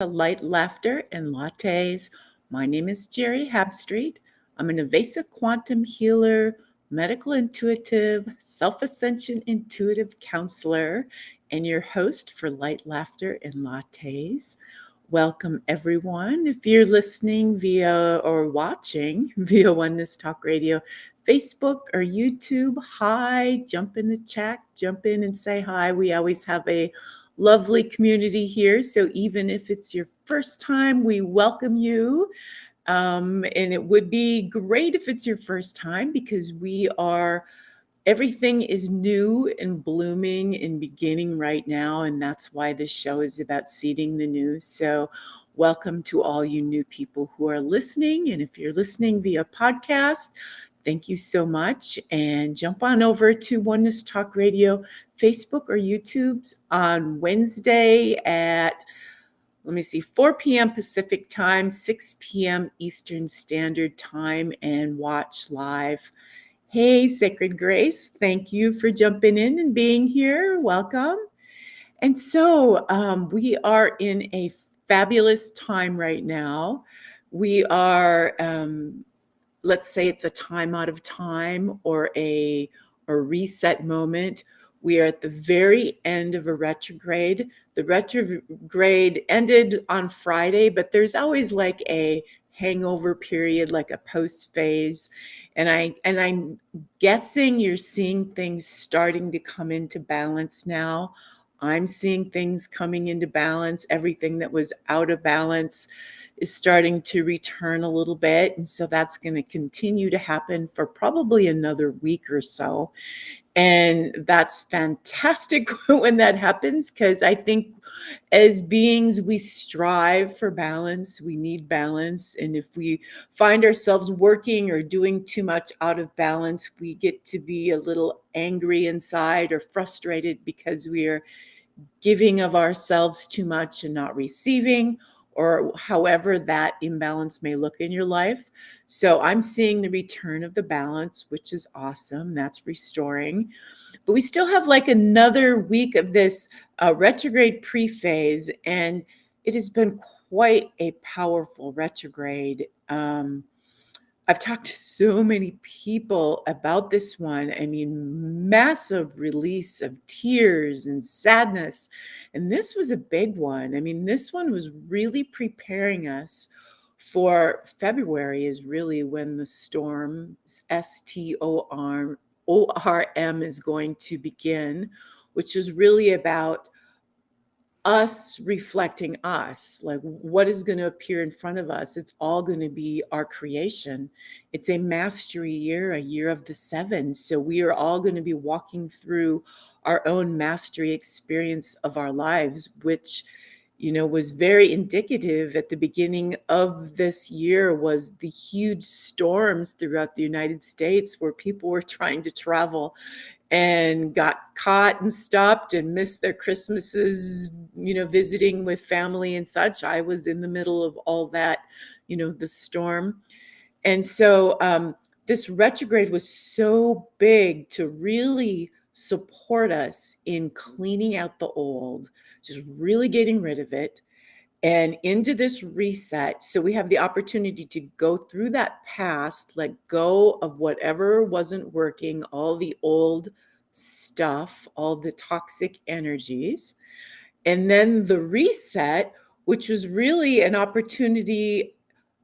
Light Laughter and Lattes. My name is Geri Habstritt. I'm an Avesa quantum healer, medical intuitive, self-ascension intuitive counselor, and your host for Light Laughter and Lattes. Welcome, everyone. If you're listening via or watching via Oneness Talk Radio, Facebook or YouTube, hi, jump in the chat, jump in and say hi. We always have a lovely community here. So even if it's your first time, we welcome you. And it would be great if it's your first time because everything is new and blooming and beginning right now. And that's why this show is about seeding the new. So welcome to all you new people who are listening. And if you're listening via podcast, thank you so much. And jump on over to Oneness Talk Radio, Facebook or YouTube on Wednesday at 4 p.m. Pacific time, 6 p.m. Eastern Standard Time, and watch live. Hey, Sacred Grace, thank you for jumping in and being here. Welcome. And so we are in a fabulous time right now. We are let's say it's a time out of time or a reset moment. We are at the very end of a retrograde. The retrograde ended on Friday, but there's always like a hangover period, like a post phase. And I'm guessing you're seeing things starting to come into balance now. I'm seeing things coming into balance. Everything that was out of balance is starting to return a little bit. And so that's going to continue to happen for probably another week or so. And that's fantastic when that happens, because I think as beings, we strive for balance. We need balance. And if we find ourselves working or doing too much out of balance, we get to be a little angry inside or frustrated because we are giving of ourselves too much and not receiving, or however that imbalance may look in your life. So I'm seeing the return of the balance, which is awesome. That's restoring. But we still have like another week of this retrograde pre-phase, and it has been quite a powerful retrograde. I've talked to so many people about this one. I mean, massive release of tears and sadness. And this was a big one. I mean, this one was really preparing us for February, is really when the storm, STORM, is going to begin, which is really about us reflecting us, like what is going to appear in front of us. It's all going to be our creation. It's a mastery year, a year of the seven. So we are all going to be walking through our own mastery experience of our lives, which, was very indicative at the beginning of this year, was the huge storms throughout the United States where people were trying to travel and got caught and stopped and missed their Christmases, visiting with family and such. I was in the middle of all that, the storm. And so this retrograde was so big to really support us in cleaning out the old, just really getting rid of it and into this reset. So we have the opportunity to go through that past, let go of whatever wasn't working, all the old stuff, all the toxic energies. And then the reset, which was really an opportunity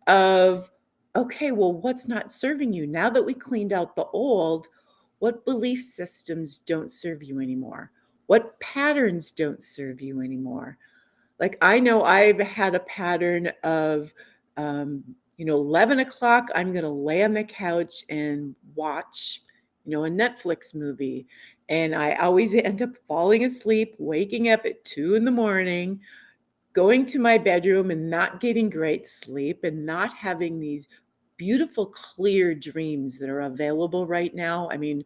of, okay, well, what's not serving you? Now that we cleaned out the old, what belief systems don't serve you anymore? What patterns don't serve you anymore? Like, I know I've had a pattern of, 11 o'clock, I'm going to lay on the couch and watch, a Netflix movie. And I always end up falling asleep, waking up at 2 a.m, going to my bedroom and not getting great sleep and not having these beautiful, clear dreams that are available right now. I mean,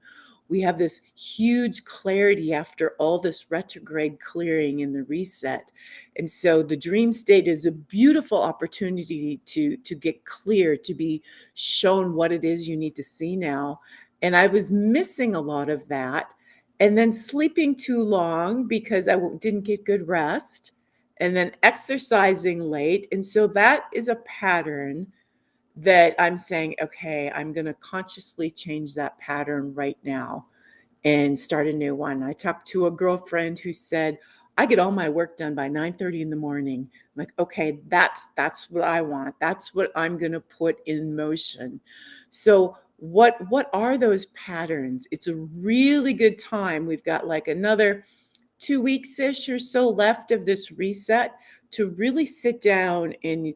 we have this huge clarity after all this retrograde clearing and the reset. And so the dream state is a beautiful opportunity to get clear, to be shown what it is you need to see now. And I was missing a lot of that. And then sleeping too long because I didn't get good rest. and then exercising late. And so that is a pattern that I'm saying, okay, I'm going to consciously change that pattern right now and start a new one. I talked to a girlfriend who said, I get all my work done by 9:30 in the morning. I'm like, okay, that's what I want. That's what I'm going to put in motion. So what are those patterns? It's a really good time. We've got like another 2 weeks-ish or so left of this reset to really sit down and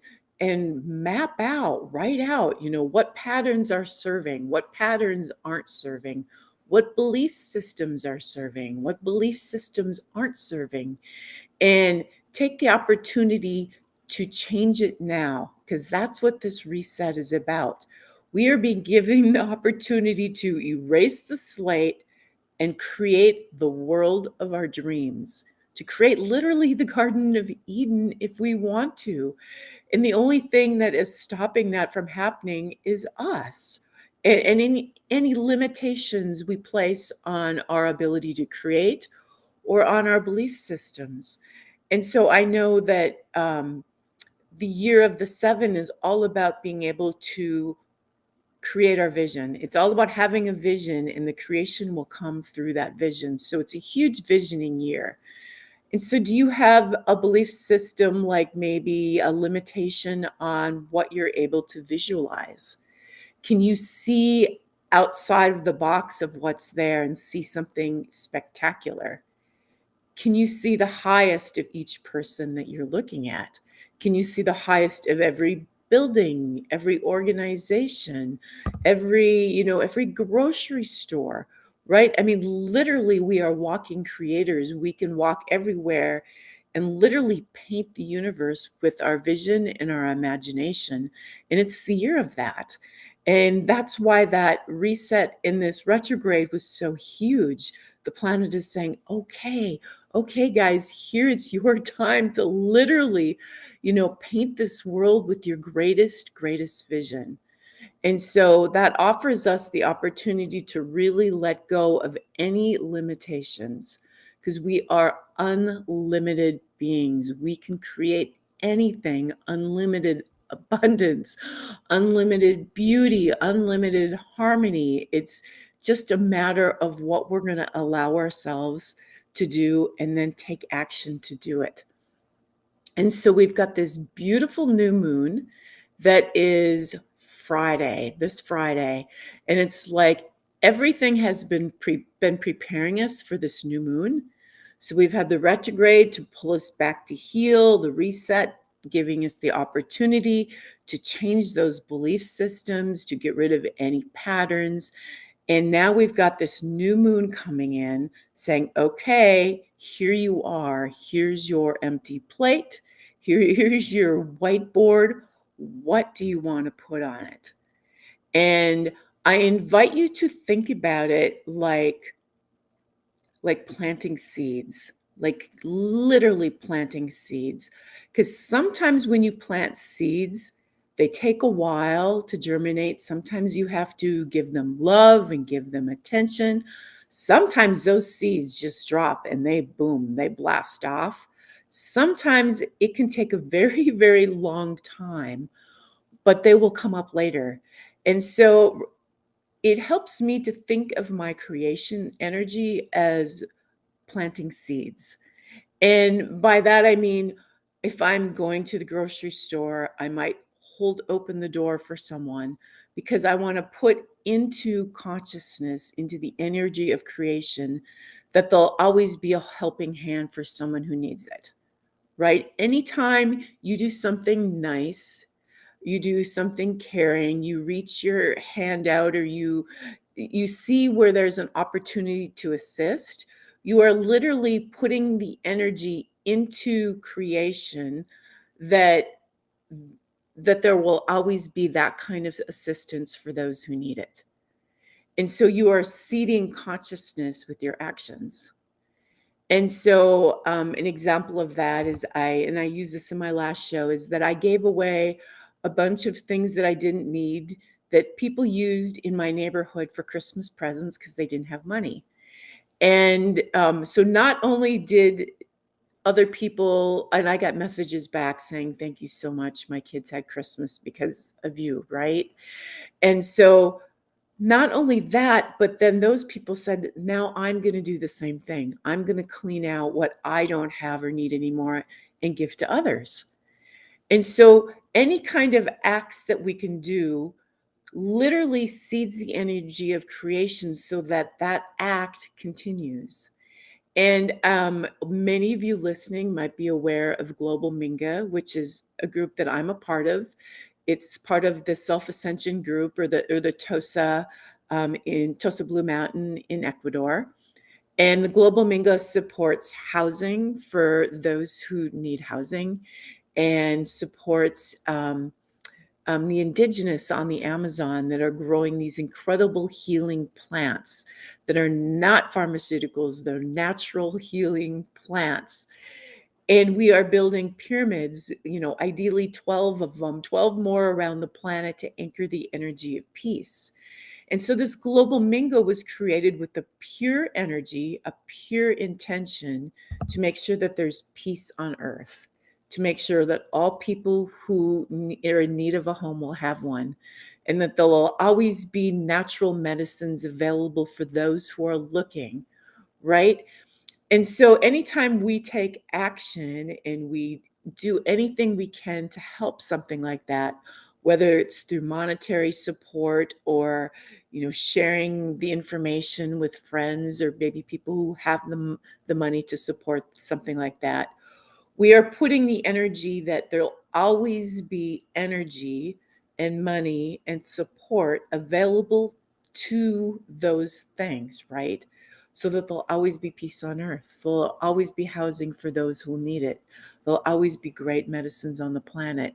map out, write out, what patterns are serving, what patterns aren't serving, what belief systems are serving, what belief systems aren't serving, and take the opportunity to change it now, because that's what this reset is about. We are being given the opportunity to erase the slate and create the world of our dreams, to create literally the Garden of Eden if we want to. And the only thing that is stopping that from happening is us. And any limitations we place on our ability to create or on our belief systems. And so I know that the year of the 7 is all about being able to create our vision. It's all about having a vision, and the creation will come through that vision. So it's a huge visioning year. And so do you have a belief system, like maybe a limitation on what you're able to visualize? Can you see outside of the box of what's there and see something spectacular? Can you see the highest of each person that you're looking at? Can you see the highest of every building, every organization, every grocery store, right? I mean, literally, we are walking creators. We can walk everywhere and literally paint the universe with our vision and our imagination. And it's the year of that. And that's why that reset in this retrograde was so huge. The planet is saying, okay, guys, here it's your time to literally, paint this world with your greatest vision. And so that offers us the opportunity to really let go of any limitations, because we are unlimited beings. We can create anything, unlimited abundance, unlimited beauty, unlimited harmony. It's just a matter of what we're going to allow ourselves to do and then take action to do it. And so we've got this beautiful new moon that is this Friday. And it's like everything has been preparing us for this new moon. So we've had the retrograde to pull us back to heal, the reset, giving us the opportunity to change those belief systems, to get rid of any patterns. And now we've got this new moon coming in saying, okay, here you are. Here's your empty plate. Here's your whiteboard. What do you want to put on it? And I invite you to think about it like planting seeds, like literally planting seeds. Because sometimes when you plant seeds, they take a while to germinate. Sometimes you have to give them love and give them attention. Sometimes those seeds just drop and they boom, they blast off. Sometimes it can take a very, very long time, but they will come up later. And so it helps me to think of my creation energy as planting seeds. And by that, I mean, if I'm going to the grocery store, I might hold open the door for someone because I want to put into consciousness, into the energy of creation, that there'll always be a helping hand for someone who needs it, right? Anytime you do something nice, you do something caring, you reach your hand out, or you see where there's an opportunity to assist, you are literally putting the energy into creation that there will always be that kind of assistance for those who need it. And so you are seeding consciousness with your actions. And so an example of that is I use this in my last show, is that I gave away a bunch of things that I didn't need that people used in my neighborhood for Christmas presents because they didn't have money. And so not only did other people, and I got messages back saying, "Thank you so much. My kids had Christmas because of you," right? And so not only that, but then those people said, "Now I'm gonna do the same thing. I'm gonna clean out what I don't have or need anymore and give to others." And so any kind of acts that we can do literally seeds the energy of creation so that that act continues. And many of you listening might be aware of Global Minga, which is a group that I'm a part of. It's part of the Self-Ascension group or the TOSA in Tosa Blue Mountain in Ecuador. And the Global Minga supports housing for those who need housing and supports the indigenous on the Amazon that are growing these incredible healing plants that are not pharmaceuticals, they're natural healing plants. And we are building pyramids, ideally 12 of them, 12 more around the planet to anchor the energy of peace. And so this global mingo was created with the pure energy, a pure intention to make sure that there's peace on earth, to make sure that all people who are in need of a home will have one, and that there will always be natural medicines available for those who are looking, right? And so anytime we take action and we do anything we can to help something like that, whether it's through monetary support or, sharing the information with friends or maybe people who have the money to support something like that, we are putting the energy that there'll always be energy and money and support available to those things, right? So that there'll always be peace on earth. There'll always be housing for those who need it. There'll always be great medicines on the planet.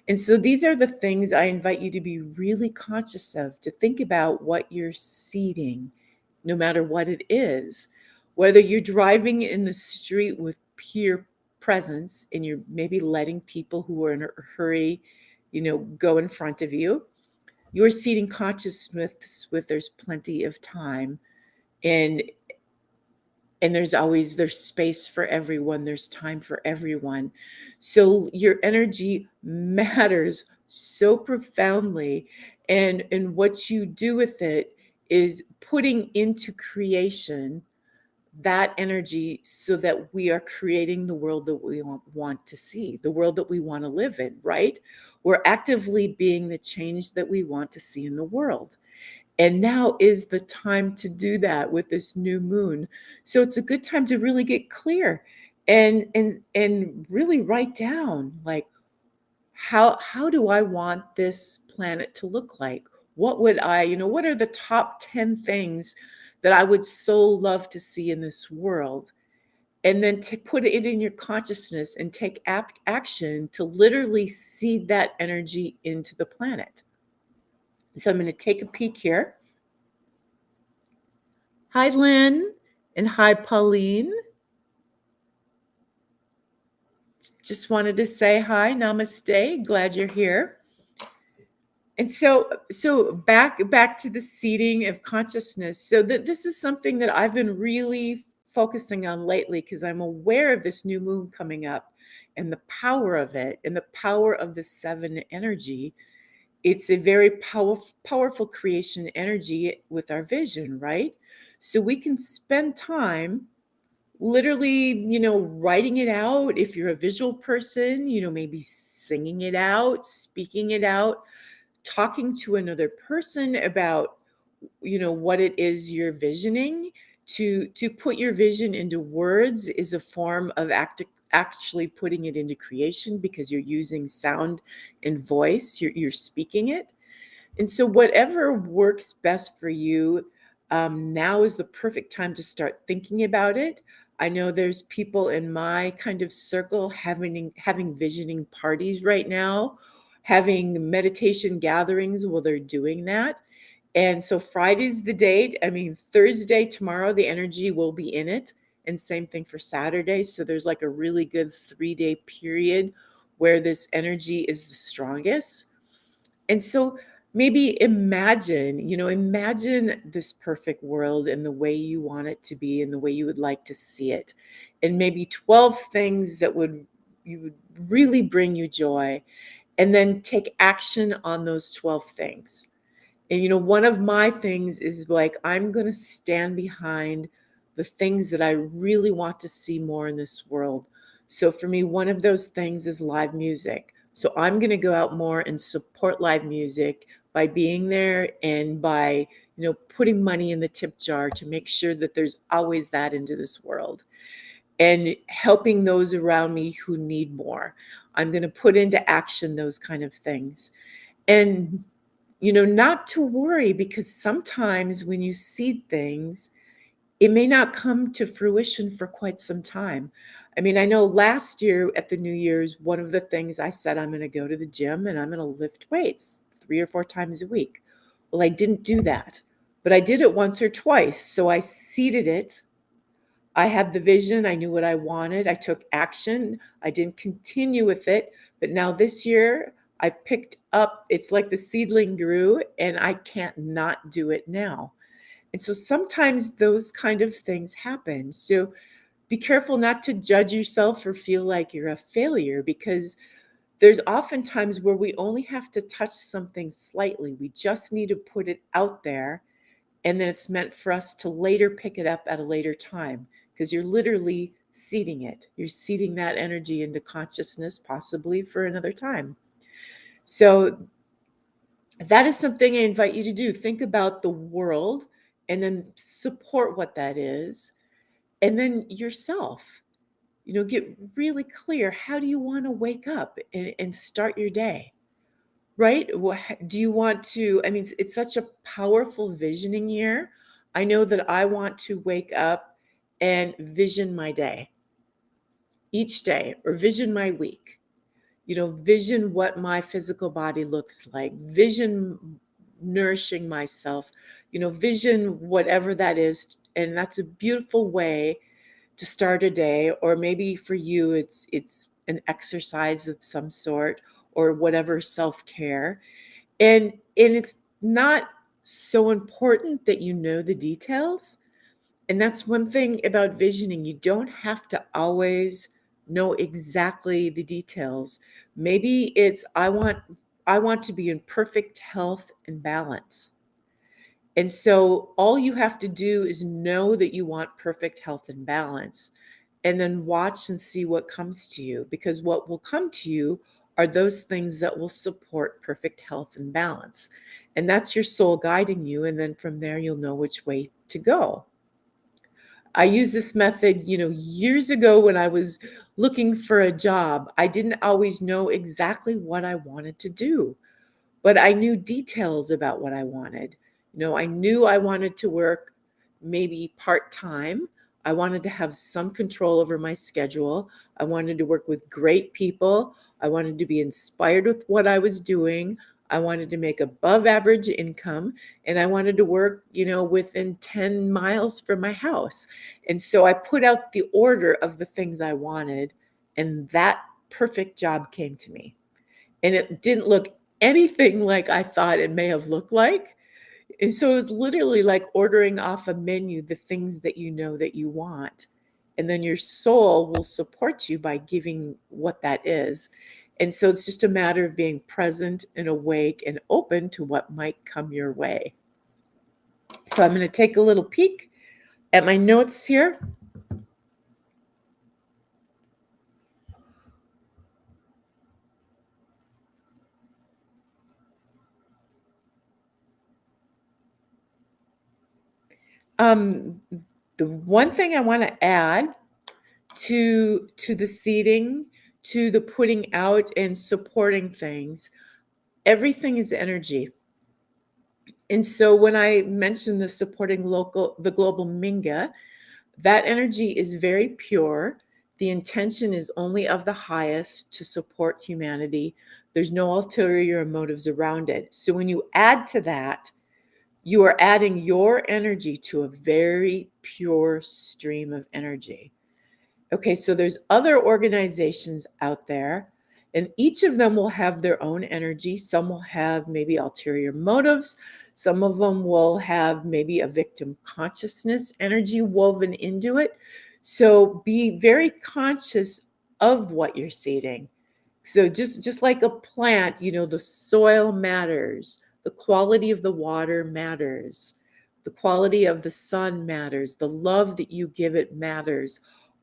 And so these are the things I invite you to be really conscious of, to think about what you're seeding, no matter what it is. Whether you're driving in the street with pure presence and you're maybe letting people who are in a hurry, go in front of you, you're seeding consciousness with there's plenty of time. And there's space for everyone, there's time for everyone. So your energy matters so profoundly, and what you do with it is putting into creation that energy so that we are creating the world that we want to see, the world that we want to live in, right? We're actively being the change that we want to see in the world. And now is the time to do that with this new moon. So it's a good time to really get clear and really write down, like, how do I want this planet to look like? What are the top 10 things that I would so love to see in this world? And then to put it in your consciousness and take action to literally seed that energy into the planet. So I'm going to take a peek here. Hi, Lynn, and hi, Pauline. Just wanted to say hi, namaste. Glad you're here. And so back to the seeding of consciousness. So this is something that I've been really focusing on lately because I'm aware of this new moon coming up and the power of it and the power of the 7 energy. It's a very powerful creation energy with our vision, right? So we can spend time literally, writing it out. If you're a visual person, maybe singing it out, speaking it out, talking to another person about, what it is you're visioning. To put your vision into words is a form of actually putting it into creation because you're using sound and voice, you're speaking it. And so, whatever works best for you, now is the perfect time to start thinking about it. I know there's people in my kind of circle having visioning parties right now, having meditation gatherings while they're doing that. And so Friday's the date. I mean, Thursday, tomorrow, the energy will be in it. And same thing for Saturday. So there's like a really good 3-day period where this energy is the strongest. And so maybe imagine this perfect world and the way you want it to be and the way you would like to see it. And maybe 12 things that would really bring you joy, and then take action on those 12 things. And one of my things is like, I'm going to stand behind the things that I really want to see more in this world. So for me, one of those things is live music. So I'm going to go out more and support live music by being there and by, putting money in the tip jar to make sure that there's always that into this world, and helping those around me who need more. I'm going to put into action those kind of things. And not to worry, because sometimes when you seed things, it may not come to fruition for quite some time. I mean, I know last year at the New Year's, one of the things I said, I'm going to go to the gym and I'm going to lift weights 3 or 4 times a week. Well, I didn't do that, but I did it once or twice. So I seeded it. I had the vision. I knew what I wanted. I took action. I didn't continue with it. But now this year, I picked up, it's like the seedling grew, and I can't not do it now. And so sometimes those kind of things happen. So be careful not to judge yourself or feel like you're a failure, because there's often times where we only have to touch something slightly. We just need to put it out there, and then it's meant for us to later pick it up at a later time, because you're literally seeding it. You're seeding that energy into consciousness, possibly for another time. So that is something I invite you to do. Think about the world and then support what that is. And then yourself, get really clear. How do you want to wake up and start your day? Right? Do you want to? I mean, it's such a powerful visioning year. I know that I want to wake up and vision my day each day, or vision my week. Vision what my physical body looks like, vision nourishing myself, vision whatever that is. And that's a beautiful way to start a day. Or maybe for you, it's an exercise of some sort, or whatever, self-care. And it's not so important that you know the details. And that's one thing about visioning. You don't have to always know exactly the details. Maybe it's I want to be in perfect health and balance. And so all you have to do is know that you want perfect health and balance, and then watch and see what comes to you, because what will come to you are those things that will support perfect health and balance. And that's your soul guiding you. And then from there, you'll know which way to go. I used this method, years ago when I was looking for a job. I didn't always know exactly what I wanted to do, but I knew details about what I wanted. I knew I wanted to work maybe part-time. I wanted to have some control over my schedule. I wanted to work with great people. I wanted to be inspired with what I was doing. I wanted to make above average income, and I wanted to work, within 10 miles from my house. And so I put out the order of the things I wanted, and that perfect job came to me. And it didn't look anything like I thought it may have looked like. And so it was literally like ordering off a menu the things that you know that you want. And then your soul will support you by giving what that is. And so it's just a matter of being present and awake and open to what might come your way. So I'm going to take a little peek at my notes here. The one thing I want to add to the seeding, to the putting out and supporting things, everything is energy. And so when I mentioned the supporting the global Minga, that energy is very pure. The intention is only of the highest to support humanity. There's no ulterior motives around it. So when you add to that, you are adding your energy to a very pure stream of energy. Okay, so there's other organizations out there, And each of them will have their own energy. Some will have maybe ulterior motives. Some of them will have maybe a victim consciousness energy woven into it. So be very conscious of what you're seeding. So just like a plant, the soil matters, the quality of the water matters, the quality of the sun matters, the love that you give it matters.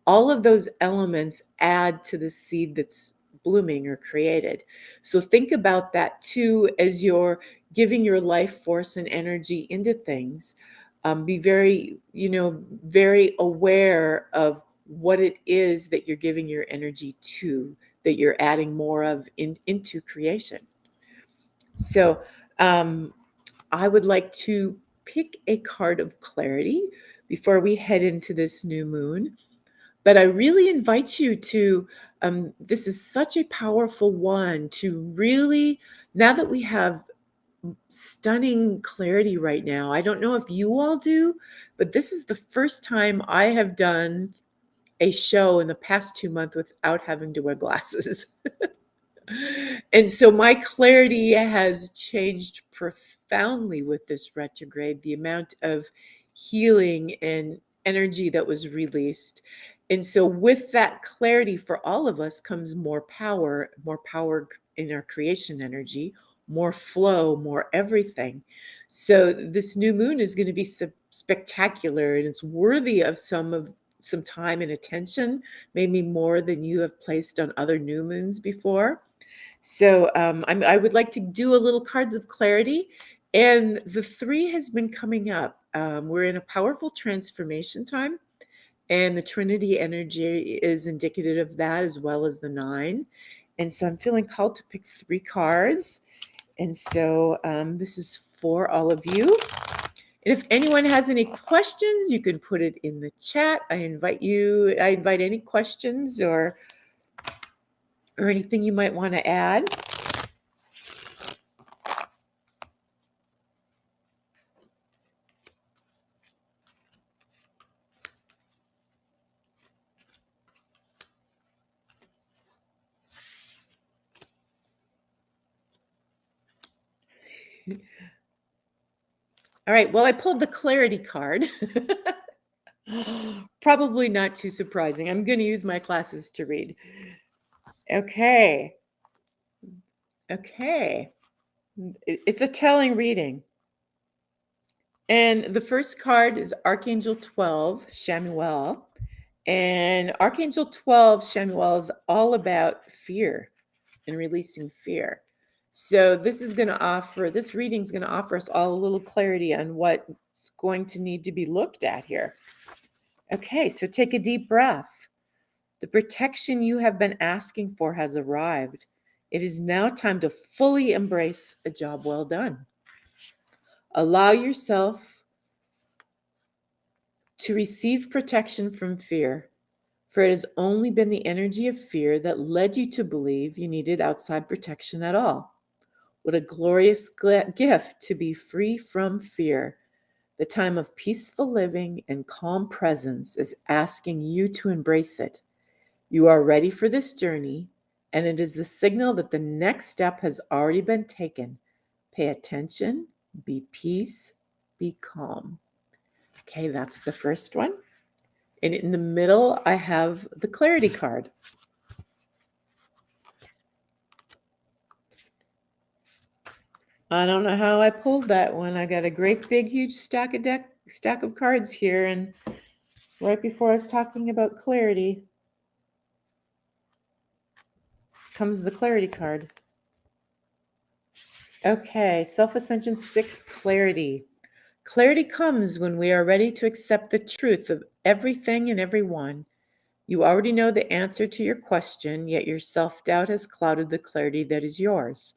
All of those elements add to the seed that's blooming or created. So think about that too as you're giving your life force and energy into things. Be very, very aware of what it is that you're giving your energy to, that you're adding more of into creation. So I would like to pick a card of clarity before we head into this new moon. But I really invite you to, this is such a powerful one to really, now that we have stunning clarity right now, I don't know if you all do, but this is the first time I have done a show in the past 2 months without having to wear glasses. And so my clarity has changed profoundly with this retrograde, the amount of healing and energy that was released. And so with that clarity for all of us comes more power in our creation energy, more flow, more everything. So this new moon is going to be spectacular, and it's worthy of some time and attention, maybe more than you have placed on other new moons before. So I would like to do a little cards of clarity. And the 3 has been coming up. We're in a powerful transformation time. And the Trinity energy is indicative of that, as well as the 9. And so I'm feeling called to pick 3 cards. And so this is for all of you. And if anyone has any questions, you can put it in the chat. I invite any questions or anything you might want to add. All right, well, I pulled the clarity card. Probably not too surprising. I'm going to use my classes to read. Okay. It's a telling reading. And the first card is Archangel 12, Shamuel. And Archangel 12, Shamuel, is all about fear and releasing fear. So this reading is going to offer us all a little clarity on what's going to need to be looked at here. Okay, so take a deep breath. The protection you have been asking for has arrived. It is now time to fully embrace a job well done. Allow yourself to receive protection from fear, for it has only been the energy of fear that led you to believe you needed outside protection at all. What a glorious gift to be free from fear. The time of peaceful living and calm presence is asking you to embrace it. You are ready for this journey, and it is the signal that the next step has already been taken. Pay attention, be peace, be calm. Okay, that's the first one. And in the middle, I have the clarity card. I don't know how I pulled that one. I got a great big huge stack of cards here, and right before I was talking about clarity comes the clarity card. Okay, Self-Ascension 6, clarity. Clarity comes when we are ready to accept the truth of everything and everyone. You already know the answer to your question, yet your self-doubt has clouded the clarity that is yours.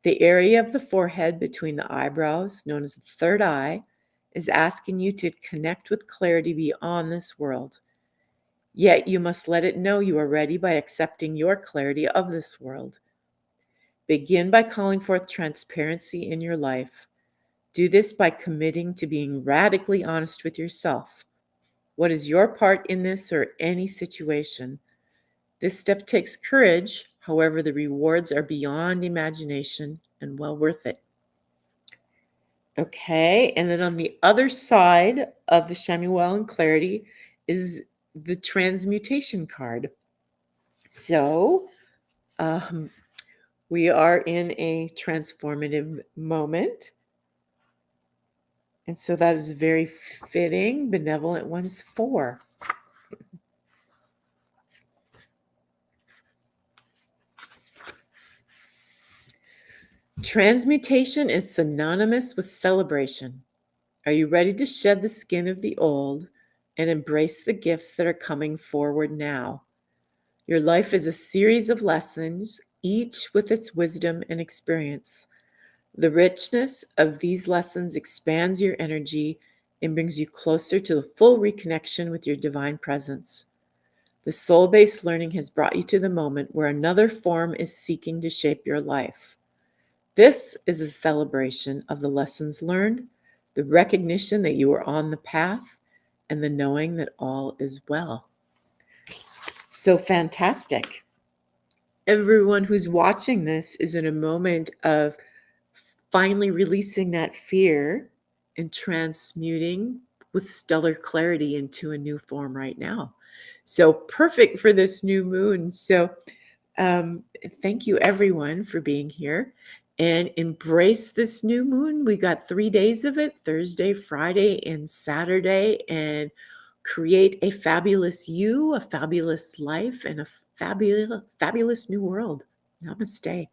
The area of the forehead between the eyebrows, known as the third eye, is asking you to connect with clarity beyond this world. Yet you must let it know you are ready by accepting your clarity of this world. Begin by calling forth transparency in your life. Do this by committing to being radically honest with yourself. What is your part in this or any situation? This step takes courage. However, the rewards are beyond imagination and well worth it. Okay, and then on the other side of the Shamuel and Clarity is the transmutation card. So we are in a transformative moment. And so that is very fitting. Benevolent one's 4. Transmutation is synonymous with celebration. Are you ready to shed the skin of the old and embrace the gifts that are coming forward now? Your life is a series of lessons, each with its wisdom and experience. The richness of these lessons expands your energy and brings you closer to the full reconnection with your divine presence. The soul-based learning has brought you to the moment where another form is seeking to shape your life. This is a celebration of the lessons learned, the recognition that you are on the path, and the knowing that all is well. So fantastic. Everyone who's watching this is in a moment of finally releasing that fear and transmuting with stellar clarity into a new form right now. So perfect for this new moon. So thank you everyone for being here and embrace this new moon. We got 3 days of it, Thursday, Friday, and Saturday, and create a fabulous you, a fabulous life, and a fabulous new world. Namaste.